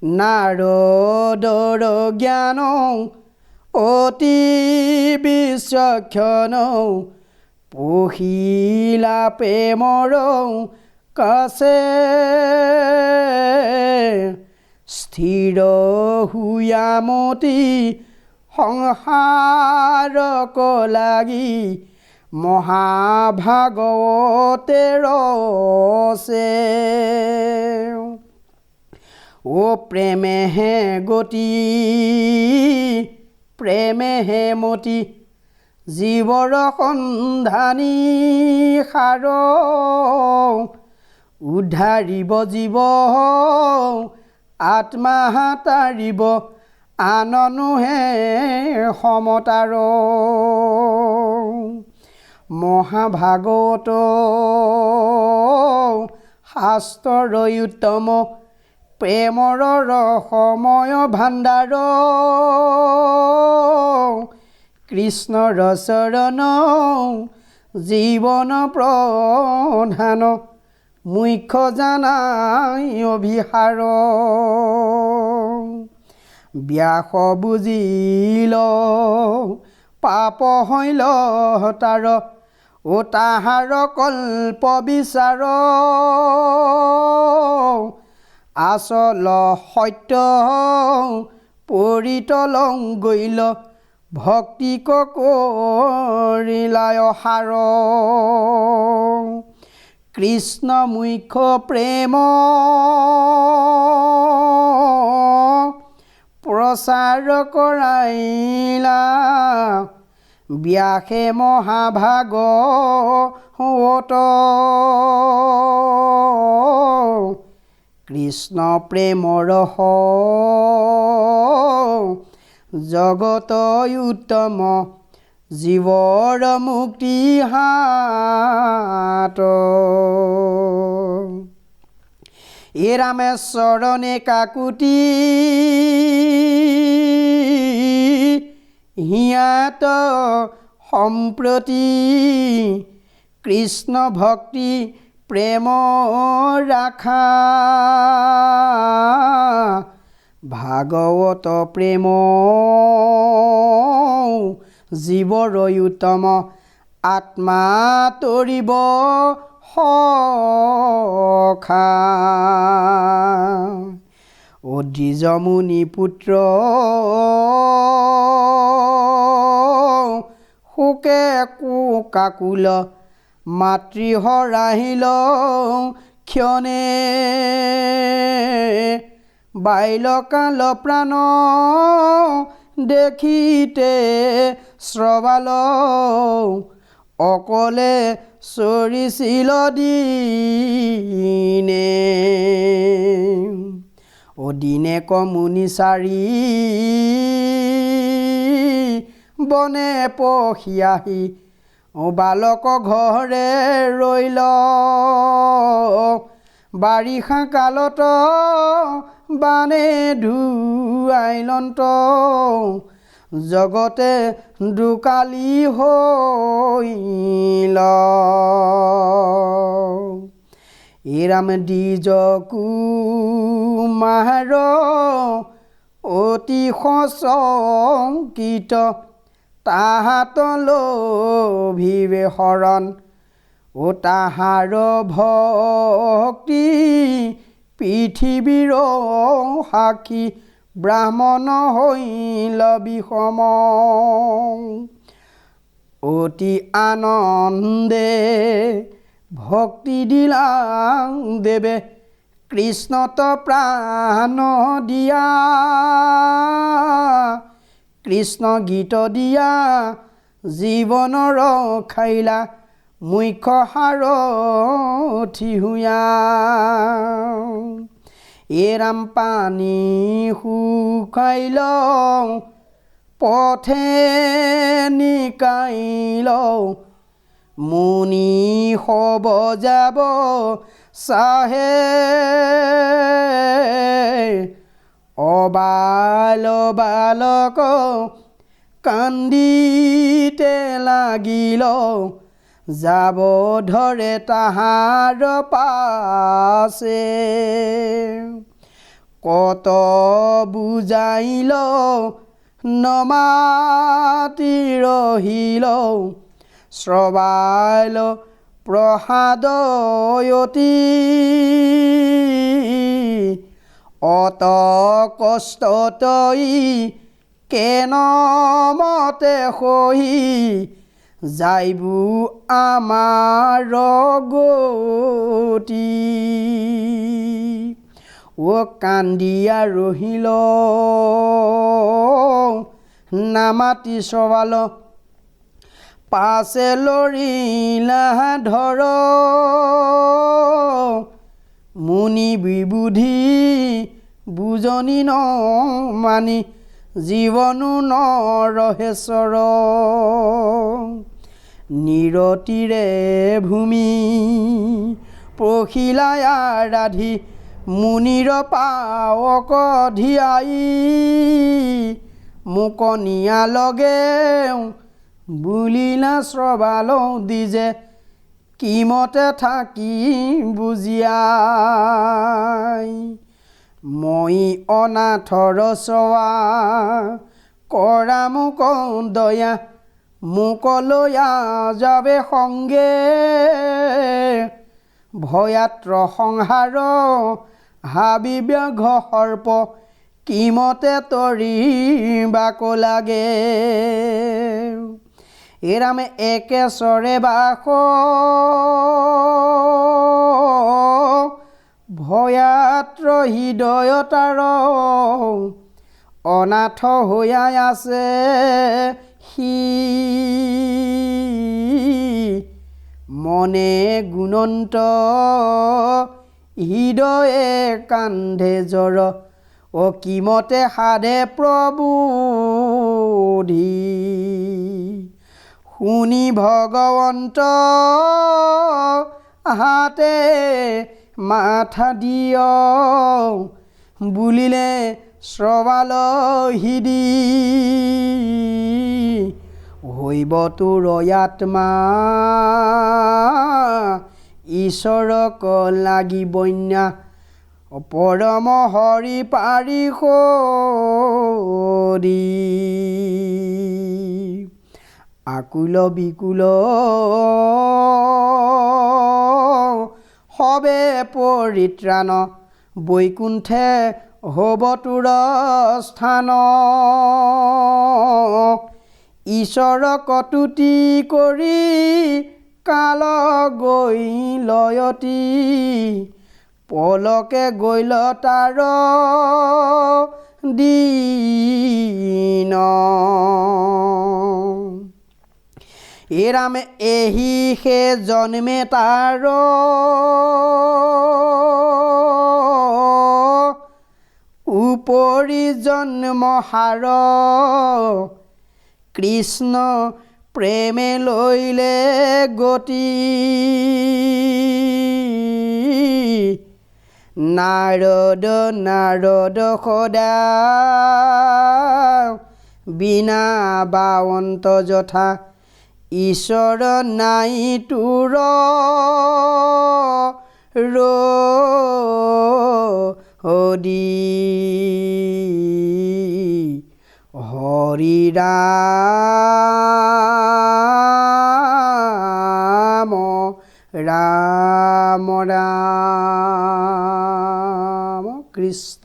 নাৰদৰ জ্ঞান অতি বিচক্ষণ পহিলা প্ৰেমৰ কাছে স্থিৰ হুয়ামতি সংসাৰক লাগি মহাভাগৱতে ৰচে ও প্ৰেমেহে গতি প্ৰেমেহে মতি জীৱৰ সন্ধানী সাৰ উদ্ধাৰিব জীৱ আত্মা তাৰিব আননুহে সমতাৰ মহাভাগৱত শাস্ত্ৰৰ উত্তম প্ৰেমৰ ৰসময় ভাণ্ডাৰ কৃষ্ণৰ চৰণ জীৱন প্ৰধান মুখ্য জানাই অভিহাৰ ব্যাস বুজিল পাপ হৈল তাৰ ও তাহাৰ কল্প বিচাৰ আচল সত্য পৰিতলং গৈল ভক্তিক কৰিলায় সাৰ কৃষ্ণ মুখ্য প্ৰেম প্ৰচাৰ কৰাইলা ব্যাসে মহাভাগৱত কৃষ্ণ প্ৰেমৰ জগত উত্তম জীৱৰ মুক্তি হাত এ ৰামেশ্বৰণে কাকুতি হিয়াত সম্প্ৰতি কৃষ্ণ ভক্তি প্ৰেম ৰাখা ভাগৱত প্ৰেম জীৱৰ উত্তম আত্মা তৰিব সখা ও দ্বিজমুনি পুত্ৰ শোকে কাকুল মাতৃ হৰাহিল ক্ষণে বাইলকাল প্ৰাণ দেখিতে শ্ৰৱাল অকলে চৰিছিল দিনে ও দিনে কমুনি চাৰি বনে পহিয়াহি ও বালক ঘৰে ৰৈল বাৰিষা কালত বানে ধুৱাইলন্ত জগতে দুকালি হৈল এৰাম দ্বিজ কুমাৰ অতি সচকিত তাহাত লভিবে শৰণ ও তাহাৰ ভক্তি পৃথিৱীৰ সাক্ষী ব্ৰাহ্মণ হৈল বিষম অতি আনন্দে ভক্তি দিলা দেৱে কৃষ্ণত প্ৰাণ দিয়া কৃষ্ণ গীত দিয়া জীৱন ৰখাইলা মুখ্য সাৰথি হুয়া এৰাম পানী শুকাইল পথে নিকাইল মুনি হব যাব চাহে অবাল বালক কান্দিতে লাগিল যাব ধৰে তাহাৰ পাছে কত বুজাইল নমাতি ৰহিল শ্ৰৱাইল প্ৰসাদয়তি অত কষ্ট তই কেন মতে সহি যাইবু আমাৰ গতি ও কান্দিয়া ৰহিল নামাতি শ্ৰৱাল পাছে লৰিলা ধৰ মুনি বিবুধি বুজনি ন মানি জীৱনো নৰহেশ্বৰ নিৰতিৰে ভূমি পখিলায়া ৰাধি মুনিৰ পাৱক ধিয়াই মুকনিয়া লগে বুলিলা শ্ৰৱাল দিজে কিমতে থাকি বুজিয়াই মই অনাথৰ সেৱা কৰা মোক দয়া মোকলৈয়া যাবে সংগে ভয়াত্ৰ সংহাৰ হাবি ব্যাঘ্ৰ সৰ্প কিমতে তৰিবাক লাগে এৰামে একেশ্বৰে বাস ভয়াত্ৰ হৃদয়তাৰ অনাথ হৈয়াই আছে সি মনে গুণন্ত হৃদয়ে কান্ধে জ্বৰ কিমতে সাধে প্ৰবোধি শুনি ভগৱন্ত হাতে মাথা দিয় বুলিলে শ্ৰৱাল হৃদি হৈব তোৰ আত্মা ঈশ্বৰক লাগি বন্যা পৰম হৰি পাৰিষদি আকুল বিকুল হবে পৰিত্ৰাণ বৈকুণ্ঠে হ'ব তোৰ স্থান ঈশ্বৰক তুতি কৰি কাল গৈ লয়তি পলকে গৈল তাৰ দিন এৰামে এহি সে জন্মে তাৰ উপৰি জন্ম হাৰ কৃষ্ণ প্ৰেমে লৈলে গতি নাৰদ নাৰদ সদা বিনা বাৱন্ত যথা ঈশ্বৰ নাই তোৰ ৰদি হৰি ৰাম ৰাম ৰাম কৃষ্ণ।